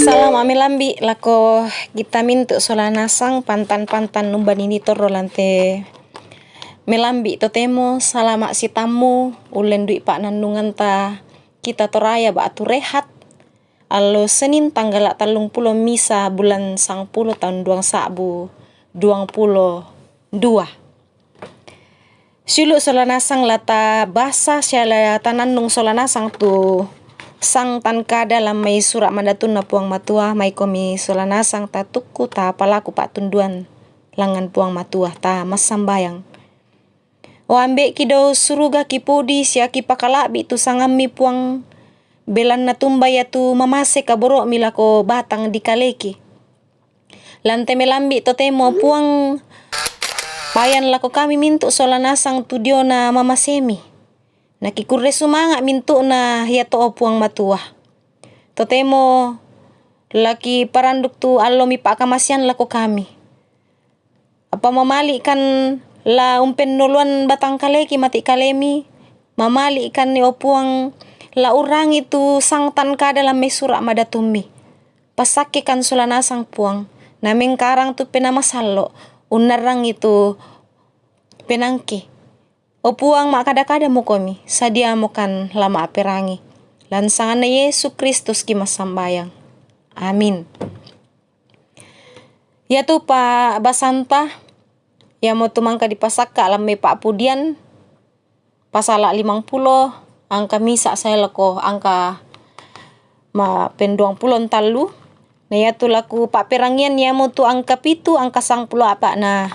Salam amilambi lako kita mintu solanasang pantan-pantan numban ini toro lante melambi totemo salama si tamu ulen dui pak nandungan ta kita toraya ba atu rehat alo Senin tanggal 30 misa bulan 10 tahun 2022 Sulu solanasang lata basa syala tanandung solanasang tu sang tanka dalam may surat mandatun na puang matua may komi solanasang tatukku ta palaku pak tunduan langan puang matua ta masambayang. O ambe kido suruga kipodi siya kipakalabi tu sangami puang belan na tumbay tu mamase kaboro milako batang di kaleki. Lante melambi to temo puang payan lako kami mintu solanasang tu dio na mamasemi. Nakikure sumanga mintu na hiyato o puang matua. Totemo laki paranduk tu alomi pakamasian lako kami. Apa mamali kan la umpen nuluan batang kaleki mati kalemi. Mamali kan ni opuang la urang itu sang tanka dalam mesura madatumi. Pasake kan solanasang puang. Nameng karang tu penamasalo. Unarang itu penangki. O puang mak kada-kada mo komi, sadia mo kan lama aperangi. Lansangan na Yesus Kristus ki masambayang. Amin. Ya tu pa basanta, ya mo tumangka di pasaka alam may paapudian, pasala 50, angka misa saya lako, angka ma penduang pulon talu. Na ya tu laku paaperangian ya mo tu angka pitu, angka 10 apa na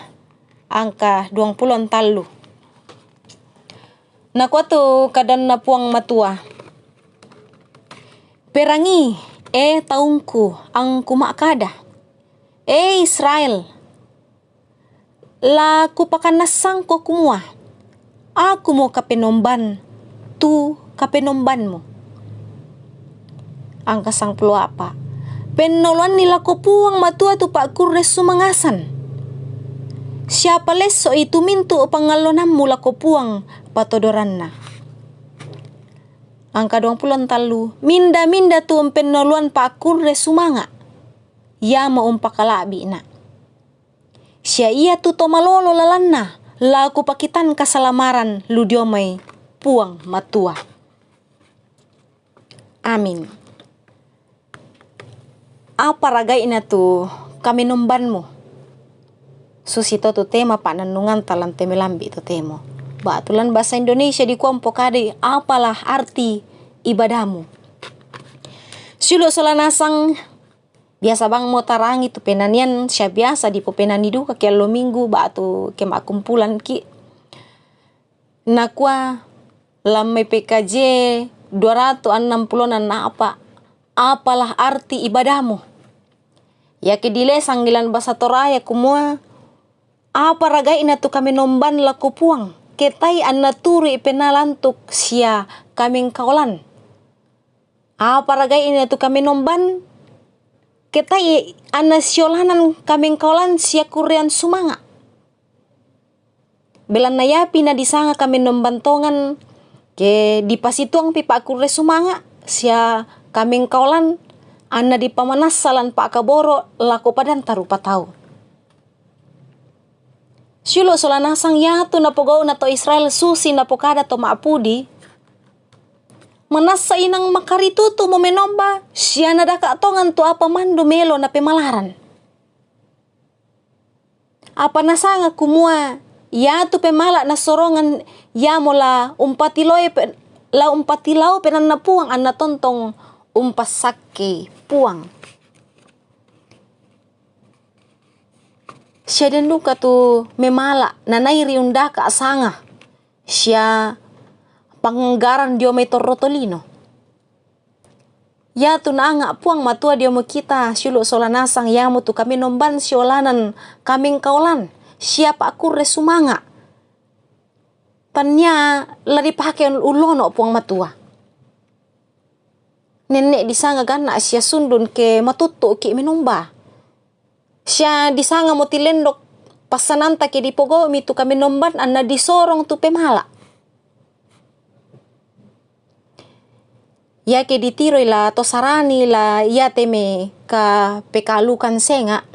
angka 20 talu. Nakuha to kadan na puang matua. Perangi, taungku ang kumakada. Israel, la kupakanasang ko kumua. Aku mo kapenomban, tu kapenomban mo. Ang kasang pulo apa. Penoloan nila ko puang matua tu pak kures sumangasan. Siapa leso itu mintu pangalonam mula ko puang patodoran na. Angka 20 talu, minda-minda tu penoluan pakur resumanga. Ya mau pakalabi na. Siya iya tu tomalolo lalanna, laku pakitan kasalamaran ludiomay puang matua. Amin. Apa ragay na tu kami numban mo? Susito tu tema pananungan talang temelambi tu temo. Batulan bahasa Indonesia di kuampo kade apalah arti ibadahmu. Sulu solanasang biasa bang mo tarangi tu penanian siya biasa di penani duka ke lo minggu batu ke kumpulan ki. Nakwa lamai PKJ 260 na apalah arti ibadahmu. Ya ke dile sanggilan bahasa Toraya kumua apa ragai na tu kami nomban laku puang. Ketai anna turi penalantuk sia kaming kaulan. Apa ragai ina tu kami nomban. Ketai anna siolanan kaming kaulan sia kurian sumanga. Belan na yapi na disanga kami nombantongan. Ke di pasituang pipa kure sumanga. Sia kaming kaulan. Anna di pamanasalan pak kaboro laku padan tarupa tau. Silo solanasang yatu na pogaw na to Israel susi na pokada to maapudi. Manasa inang makarituto mo menomba, siya na dakatongan to apa man dumelo na pemalaran. Apa nasanga kumua, yatu pemala na sorongan ya mo la umpatilaw penan na puang an natontong umpasake puang. Siya din luka tu memala na nairi unda ka asanga. Siya panggaran dio may torotolino. Ya tu na nga puang matua dio mo kita silo solanasang ya mo tu kami nomban siolanan kaming kaulan. Siya pa aku resumanga. Tanya lari pake ulono puang matua. Nenek disanga gana siya sundun ke matuto ki menomba. Siya disanga mo tilendok pasananta ke dipogo mitu kami nomban anna disorong tu pemala. Ya ke ditiroy la tosarani la ya teme ka pekalukan senga.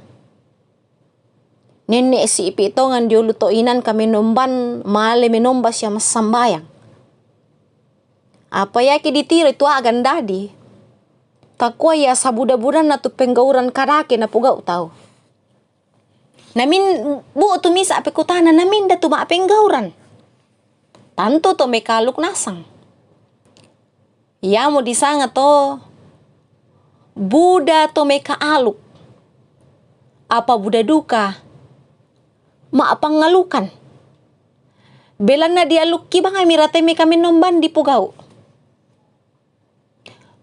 Nenek si ipitongan diulu to inan kami nomban male menomba siya masambayang. Apa ya ki ditiro itu agan dadi. Takwa ya sabuda-budan na tu penggauran karake na pugau tau. Namin bu tu misa ape kutana namin da tu ma penggauran. Tanto to mekaluk nasang. Ya mo disanga to Buddha to mekaaluk. Apa Buddha duka? Maapangalukan. Belan na dialuk ki bang amirate me kami nomban di pugau.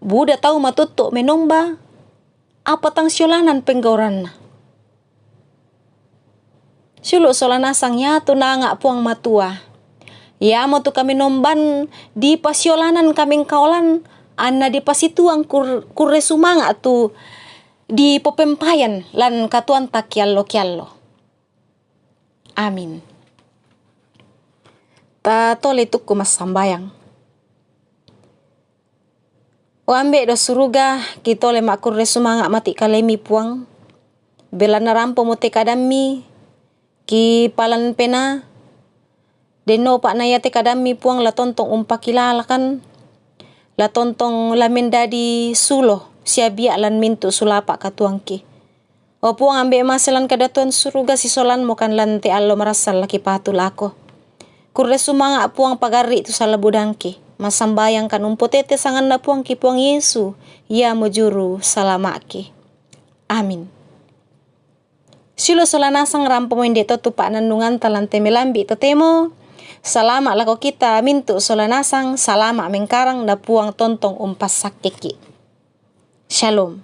Buddha tahu matuto menomba. Apa tang siolanan penggauran na. Sulu solanasang ya tu nanga puang matua. Ya mo tu kami nomban di pasiolanan kaming kaulan. Anna di pasituang kurre sumanga tu di popempayan lan katuan tak kiallo. Amin. Ta tole tukku mas sambayang. O ambe do suruga kitole makurre sumanga mati kalemi puang. Bela narampo mote kadami ki palan pena. Deno pak nayate kadami puang la tontong umpakilalakan. La tontong lamin dadi sulo siabia lan mintu sulapa katuangki. O puang ambe masalan kadatuan suruga si solan mo kan lante allo marasal laki patul ako. Kurre sumanga puang pagari itu salah budangki. Masambayang kan umpotete sangan na puang ki puang Yesu. Ya mojuru salamaki. Amin. Silo solanasang rampo mo hindi to tupa nandungan talante melambi to temo. Salama lako kita mintu solanasang salama mengkarang na puang tontong umpas sakiki. Shalom.